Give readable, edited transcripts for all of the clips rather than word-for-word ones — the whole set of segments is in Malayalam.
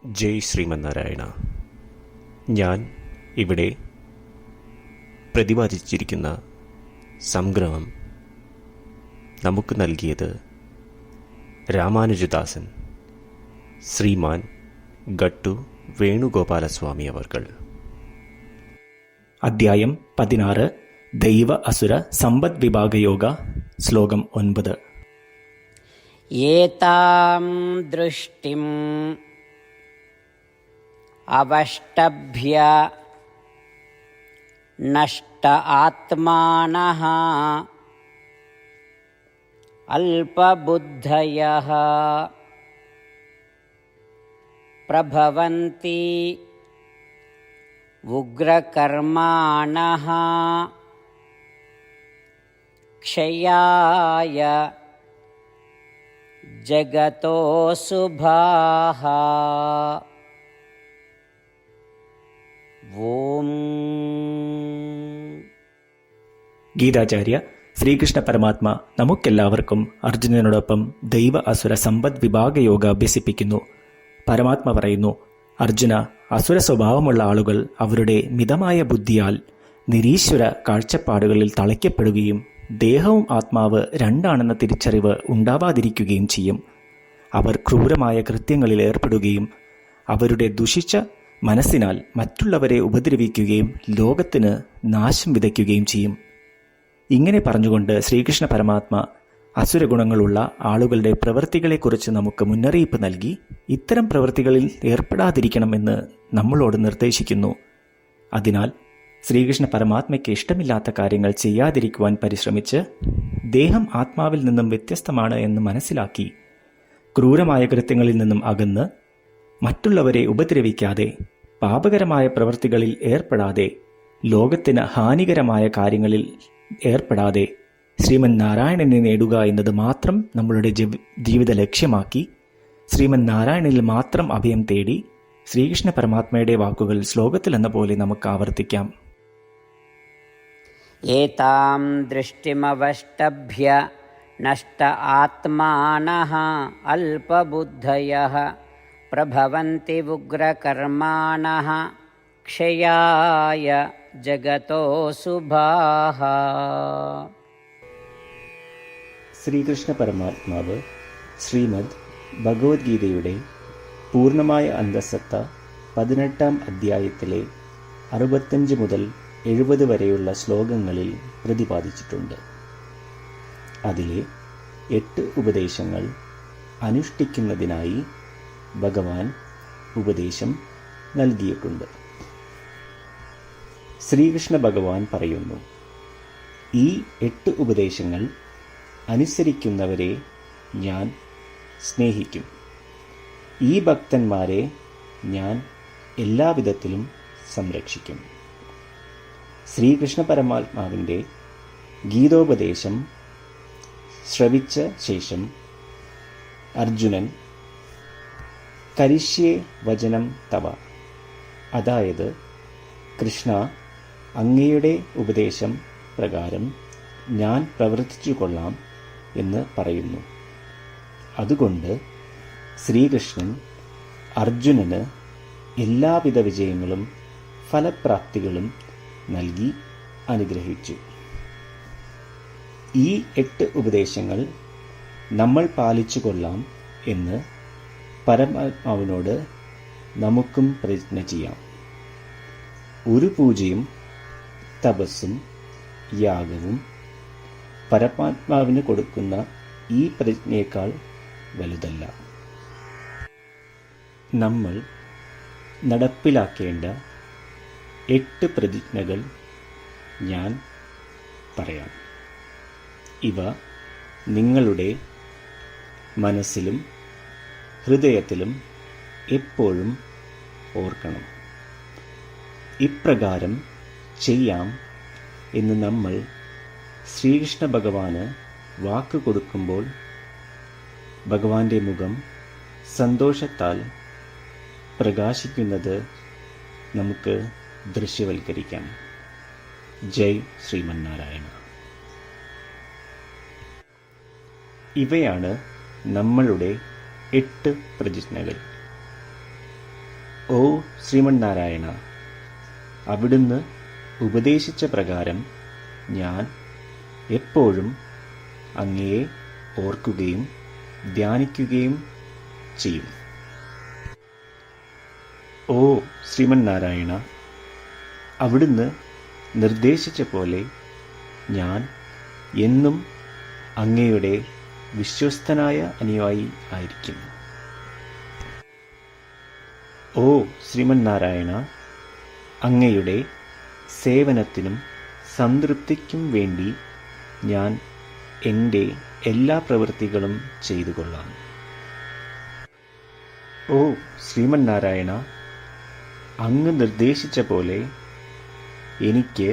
ജയ് ശ്രീമന്നാരായണ. ഞാൻ ഇവിടെ പ്രതിപാദിച്ചിരിക്കുന്ന സംഗ്രഹം നമുക്ക് നൽകിയത് രാമാനുജദാസൻ ശ്രീമാൻ ഗട്ടു വേണുഗോപാലസ്വാമി അവർകൾ. അധ്യായം 16 ദൈവ അസുര സമ്പദ് വിഭാഗയോഗ. ശ്ലോകം 9. ഏതാം ദൃഷ്ടിം അവഷ്ടഭ്യ നഷ്ട ആത്മാനഃ അല്പബുദ്ധയഃ പ്രഭവന്തി ഉഗ്രകർമാണഃ ക്ഷയായ ജഗതോ ശുഭാഃ. ഓം. ഗീതാചാര്യ ശ്രീകൃഷ്ണ പരമാത്മ നമുക്കെല്ലാവർക്കും അർജുനനോടൊപ്പം ദൈവ അസുര സമ്പദ് വിഭാഗയോഗ അഭ്യസിപ്പിക്കുന്നു. പരമാത്മ പറയുന്നു, അർജുന, അസുര സ്വഭാവമുള്ള ആളുകൾ അവരുടെ മിതമായ ബുദ്ധിയാൽ നിരീശ്വര കാഴ്ചപ്പാടുകളിൽ തളയ്ക്കപ്പെടുകയും ദേഹവും ആത്മാവ് രണ്ടാണെന്ന തിരിച്ചറിവ് ഉണ്ടാവാതിരിക്കുകയും ചെയ്യും. അവർ ക്രൂരമായ കൃത്യങ്ങളിൽ ഏർപ്പെടുകയും അവരുടെ ദുഷിച്ച മനസ്സിനാൽ മറ്റുള്ളവരെ ഉപദ്രവിക്കുകയും ലോകത്തിന് നാശം വിതയ്ക്കുകയും ചെയ്യും. ഇങ്ങനെ പറഞ്ഞുകൊണ്ട് ശ്രീകൃഷ്ണ പരമാത്മ അസുരഗുണങ്ങളുള്ള ആളുകളുടെ പ്രവൃത്തികളെക്കുറിച്ച് നമുക്ക് മുന്നറിയിപ്പ് നൽകി ഇത്തരം പ്രവൃത്തികളിൽ ഏർപ്പെടാതിരിക്കണമെന്ന് നമ്മളോട് നിർദ്ദേശിക്കുന്നു. അതിനാൽ ശ്രീകൃഷ്ണ പരമാത്മയ്ക്ക് ഇഷ്ടമില്ലാത്ത കാര്യങ്ങൾ ചെയ്യാതിരിക്കുവാൻ പരിശ്രമിച്ച് ദേഹം ആത്മാവിൽ നിന്നും വ്യത്യസ്തമാണ് എന്ന് മനസ്സിലാക്കി ക്രൂരമായ കൃത്യങ്ങളിൽ നിന്നും അകന്ന് മറ്റുള്ളവരെ ഉപദ്രവിക്കാതെ പാപകരമായ പ്രവൃത്തികളിൽ ഏർപ്പെടാതെ ലോകത്തിന് ഹാനികരമായ കാര്യങ്ങളിൽ ഏർപ്പെടാതെ ശ്രീമൻ നാരായണനെ നേടുക എന്നത് മാത്രം നമ്മളുടെ ജീവിത ലക്ഷ്യമാക്കി ശ്രീമൻ നാരായണനിൽ മാത്രം അഭയം തേടി ശ്രീകൃഷ്ണ പരമാത്മയുടെ വാക്കുകൾ ശ്ലോകത്തിൽ എന്ന പോലെ നമുക്ക് ആവർത്തിക്കാം. ഏതാം ദൃഷ്ടിമവഷ്ടഭ്യ നഷ്ട ആത്മാനഃ അല്പബുദ്ധയഃ പ്രഭവന്തി ഉഗ്രകർമാണഃ ക്ഷയായ ജഗതോ ശുഭാഃ. ശ്രീകൃഷ്ണ പരമാത്മാവ് ശ്രീമദ് ഭഗവത്ഗീതയുടെ പൂർണ്ണമായ അന്തസത്ത 18-ാം അധ്യായത്തിലെ 65 മുതൽ 70 വരെയുള്ള ശ്ലോകങ്ങളിൽ പ്രതിപാദിച്ചിട്ടുണ്ട്. അതിലെ 8 ഉപദേശങ്ങൾ അനുഷ്ഠിക്കുന്നതിനായി ഭഗവാൻ ഉപദേശം നൽകിയിട്ടുണ്ട്. ശ്രീകൃഷ്ണ ഭഗവാൻ പറയുന്നു, ഈ 8 ഉപദേശങ്ങൾ അനുസരിക്കുന്നവരെ ഞാൻ സ്നേഹിക്കും. ഈ ഭക്തന്മാരെ ഞാൻ എല്ലാവിധത്തിലും സംരക്ഷിക്കും. ശ്രീകൃഷ്ണ പരമാത്മാവിൻ്റെ ഗീതോപദേശം ശ്രവിച്ച ശേഷം അർജുനൻ കരിഷ്യേ വചനം തവ, അതായത് കൃഷ്ണ, അങ്ങയുടെ ഉപദേശം പ്രകാരം ഞാൻ പ്രവർത്തിച്ചു കൊള്ളാം എന്ന് പറയുന്നു. അതുകൊണ്ട് ശ്രീകൃഷ്ണൻ അർജുനന് എല്ലാവിധ വിജയങ്ങളും ഫലപ്രാപ്തികളും നൽകി അനുഗ്രഹിച്ചു. ഈ 8 ഉപദേശങ്ങൾ നമ്മൾ പാലിച്ചു കൊള്ളാം എന്ന് പരമാത്മാവിനോട് നമുക്കും പ്രതിജ്ഞ ചെയ്യാം. ഒരു പൂജയും തപസ്സും യാഗവും പരമാത്മാവിന് കൊടുക്കുന്ന ഈ പ്രതിജ്ഞയേക്കാൾ വലുതല്ല. നമ്മൾ നടപ്പിലാക്കേണ്ട 8 പ്രതിജ്ഞകൾ ഞാൻ പറയാം. ഇവ നിങ്ങളുടെ മനസ്സിലും ഹൃദയത്തിലും എപ്പോഴും ഓർക്കണം. ഇപ്രകാരം ചെയ്യാം എന്ന് നമ്മൾ ശ്രീകൃഷ്ണ ഭഗവാന് വാക്ക് കൊടുക്കുമ്പോൾ ഭഗവാന്റെ മുഖം സന്തോഷത്താൽ പ്രകാശിക്കുന്നത് നമുക്ക് ദൃശ്യവൽക്കരിക്കാം. ജയ് ശ്രീമന്നാരായണ. ഇവയാണ് നമ്മളുടെ 8 പ്രതിജ്ഞകൾ. ശ്രീമന്നാരായണ, അവിടുന്ന് ഉപദേശിച്ച പ്രകാരം ഞാൻ എപ്പോഴും അങ്ങയെ ഓർക്കുകയും ധ്യാനിക്കുകയും ചെയ്യും. ഓ ശ്രീമന്നാരായണ, അവിടുന്ന് നിർദ്ദേശിച്ച പോലെ ഞാൻ എന്നും അങ്ങയുടെ വിശ്വസ്തനായ അനുയായി ആയിരിക്കും. ഓ ശ്രീമന്നാരായണ, അങ്ങയുടെ സേവനത്തിനും സംതൃപ്തിക്കും വേണ്ടി ഞാൻ എൻ്റെ എല്ലാ പ്രവൃത്തികളും ചെയ്തു കൊള്ളാം. ഓ ശ്രീമന്നാരായണ, അങ്ങ് നിർദ്ദേശിച്ച പോലെ എനിക്ക്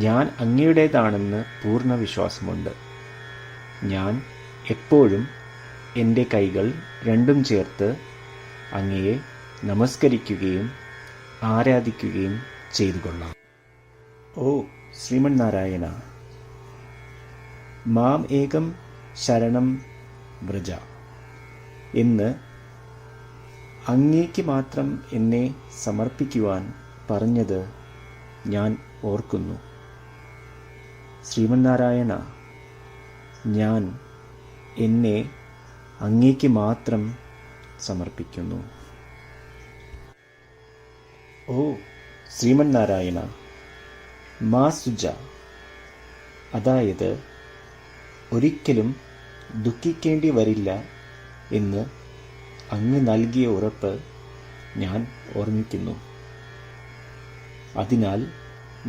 ഞാൻ അങ്ങയുടേതാണെന്ന് പൂർണ്ണ വിശ്വാസമുണ്ട്. ഞാൻ എപ്പോഴും എൻ്റെ കൈകൾ രണ്ടും ചേർത്ത് അങ്ങയെ നമസ്കരിക്കുകയും ആരാധിക്കുകയും ചെയ്തു കൊള്ളാം. ഓ ശ്രീമന്നാരായണ, മാം ഏകം ശരണം വ്രജ എന്ന് അങ്ങേക്ക് മാത്രം എന്നെ സമർപ്പിക്കുവാൻ പറഞ്ഞത് ഞാൻ ഓർക്കുന്നു. ശ്രീമന്നാരായണ, ഞാൻ എന്നെ അങ്ങേക്ക് മാത്രം സമർപ്പിക്കുന്നു. ഓ ശ്രീമന്നാരായണ, മാ സുജ, അതായത് ഒരിക്കലും ദുഃഖിക്കേണ്ടി വരില്ല എന്ന് അങ്ങ് നൽകിയ ഉറപ്പ് ഞാൻ ഓർമ്മിക്കുന്നു. അതിനാൽ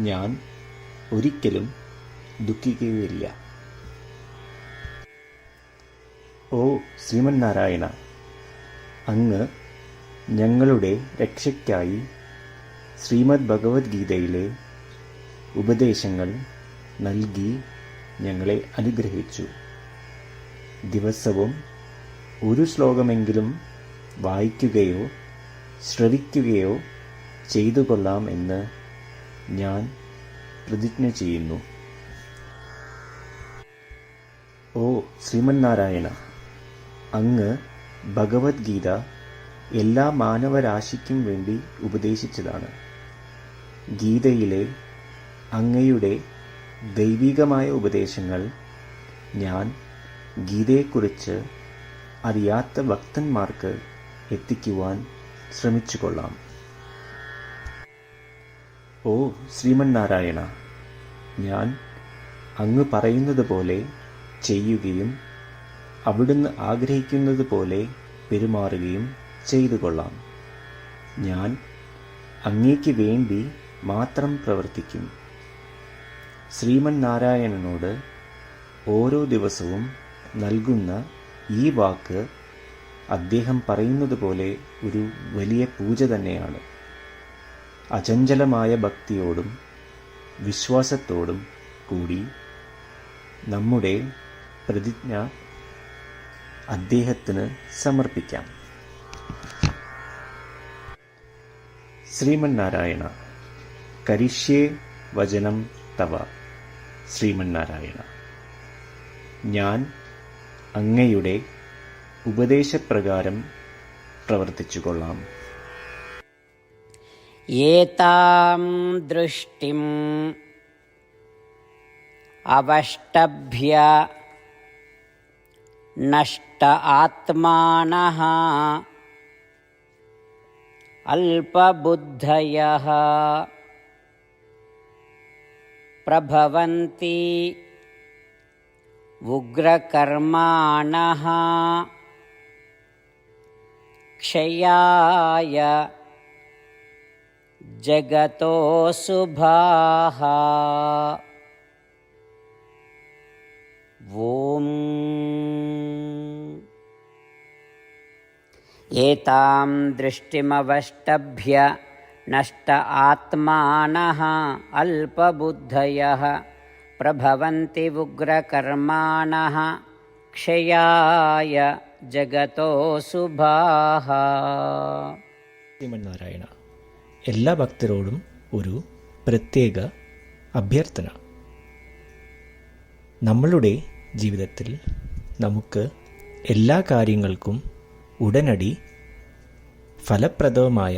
ഞാൻ ഒരിക്കലും ദുഃഖിക്കുകയില്ല. ഓ ശ്രീമന്നാരായണ, അങ്ങ് ഞങ്ങളുടെ രക്ഷയ്ക്കായി ശ്രീമദ് ഭഗവത്ഗീതയിലെ ഉപദേശങ്ങൾ നൽകി ഞങ്ങളെ അനുഗ്രഹിച്ചു. ദിവസവും ഒരു ശ്ലോകമെങ്കിലും വായിക്കുകയോ ശ്രവിക്കുകയോ ചെയ്തു കൊള്ളാം എന്ന് ഞാൻ പ്രതിജ്ഞ ചെയ്യുന്നു. ഓ ശ്രീമന്നാരായണ, അങ്ങ് ഭഗവത്ഗീത എല്ലാ മാനവരാശിക്കും വേണ്ടി ഉപദേശിച്ചതാണ്. ഗീതയിലെ അങ്ങയുടെ ദൈവികമായ ഉപദേശങ്ങൾ ഞാൻ ഗീതയെക്കുറിച്ച് അറിയാത്ത ഭക്തന്മാർക്ക് എത്തിക്കുവാൻ ശ്രമിച്ചുകൊള്ളാം. ഓ ശ്രീമന്നാരായണ, ഞാൻ അങ്ങ് പറയുന്നത് പോലെ ചെയ്യുകയും അവിടുന്ന് ആഗ്രഹിക്കുന്നത് പോലെ പെരുമാറുകയും ചെയ്തു കൊള്ളാം. ഞാൻ അങ്ങേക്ക് വേണ്ടി മാത്രം പ്രവർത്തിക്കും. ശ്രീമന്നാരായണനോട് ഓരോ ദിവസവും നൽകുന്ന ഈ വാക്ക് അദ്ദേഹം പറയുന്നത് പോലെ ഒരു വലിയ പൂജ തന്നെയാണ്. അചഞ്ചലമായ ഭക്തിയോടും വിശ്വാസത്തോടും കൂടി നമ്മുടെ പ്രതിജ്ഞ അദ്ദേഹത്തിന് സമർപ്പിക്കാം. ശ്രീമന്നാരായണ, കരിഷ്യേ വചനം തവ. ശ്രീമന്നാരായണ, ഞാൻ അങ്ങയുടെ ഉപദേശപ്രകാരം പ്രവർത്തിച്ചുകൊള്ളാം. ഏതാം ദൃഷ്ടിം അവഷ്ടഭ്യ നഷ്ട ആത്മാനഃ അല്പബുദ്ധയഃ പ്രഭവന്തി ഉഗ്രകർമാണഃ ക്ഷയായ ജഗതോ ശുഭാഃ. ഓം ഏതാം ദൃഷ്ടിമവഷ്ടഭ്യ നഷ്ട ആത്മാനഃ അല്പബുദ്ധയഃ പ്രഭവന്തി ഉഗ്രകർമാണഃ ക്ഷയായ ജഗതോ ശുഭാഃ. ശ്രീമന്നാരായണ, എല്ലാ ഭക്തരോടും ഒരു പ്രത്യേക അഭ്യർത്ഥന. നമ്മളുടെ ജീവിതത്തിൽ നമുക്ക് എല്ലാ കാര്യങ്ങൾക്കും ഉടനടി ഫലപ്രദമായ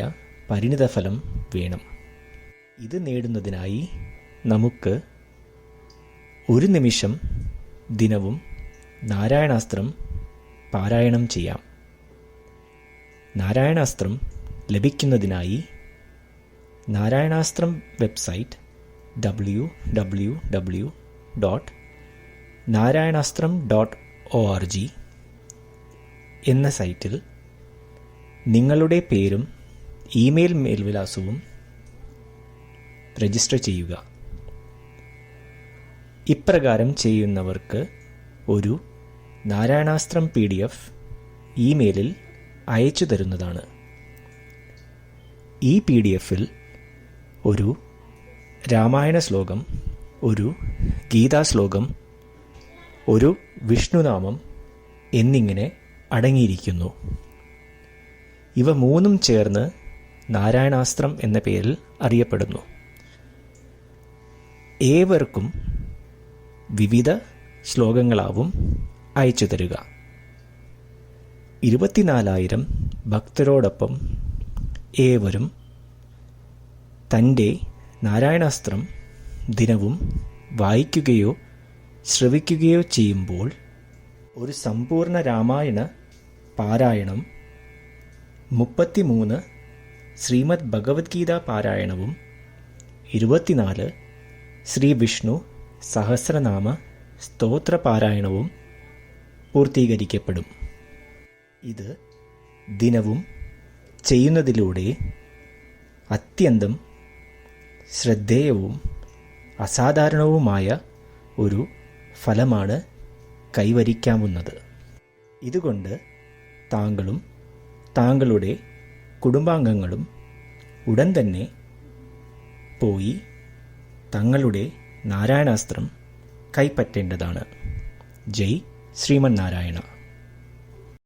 പരിണിതഫലം വേണം. ഇത് നേടുന്നതിനായി നമുക്ക് ഒരു നിമിഷം ദിനവും നാരായണാസ്ത്രം പാരായണം ചെയ്യാം. നാരായണാസ്ത്രം ലഭിക്കുന്നതിനായി നാരായണാസ്ത്രം വെബ്സൈറ്റ് www.narayanastram.org എന്ന സൈറ്റിൽ നിങ്ങളുടെ പേരും ഇമെയിൽ മേൽവിലാസവും രജിസ്റ്റർ ചെയ്യുക. ഇപ്രകാരം ചെയ്യുന്നവർക്ക് ഒരു നാരായണാസ്ത്രം PDF ഇമെയിലിൽ അയച്ചു തരുന്നതാണ്. ഈ PDF-ൽ ഒരു രാമായണ ശ്ലോകം, ഒരു ഗീതാശ്ലോകം, ഒരു വിഷ്ണുനാമം എന്നിങ്ങനെ അടങ്ങിയിരിക്കുന്നു. ഇവ മൂന്നും ചേർന്ന് നാരായണാസ്ത്രം എന്ന പേരിൽ അറിയപ്പെടുന്നു. ഏവർക്കും വിവിധ ശ്ലോകങ്ങളാവും അയച്ചു തരിക. 24,000 ഭക്തരോടൊപ്പം ഏവരും തൻ്റെ നാരായണാസ്ത്രം ദിനവും വായിക്കുകയോ ശ്രവിക്കുകയോ ചെയ്യുമ്പോൾ ഒരു സമ്പൂർണ്ണ രാമായണ പാരായണം, 33 ശ്രീമദ് ഭഗവത്ഗീത പാരായണവും 24 ശ്രീ വിഷ്ണു സഹസ്രനാമ സ്തോത്ര പാരായണവും പൂർത്തീകരിക്കപ്പെടും. ഇത് ദിനവും ചെയ്യുന്നതിലൂടെ അത്യന്തം ശ്രദ്ധേയവും അസാധാരണവുമായ ഒരു ഫലമാണ് കൈവരിക്കാവുന്നത്. ഇതുകൊണ്ട് താങ്കളും താങ്കളുടെ കുടുംബാംഗങ്ങളും ഉടൻ തന്നെ പോയി തങ്ങളുടെ നാരായണാസ്ത്രം കൈപ്പറ്റേണ്ടതാണ്. ജയ് ശ്രീമന്നാരായണ.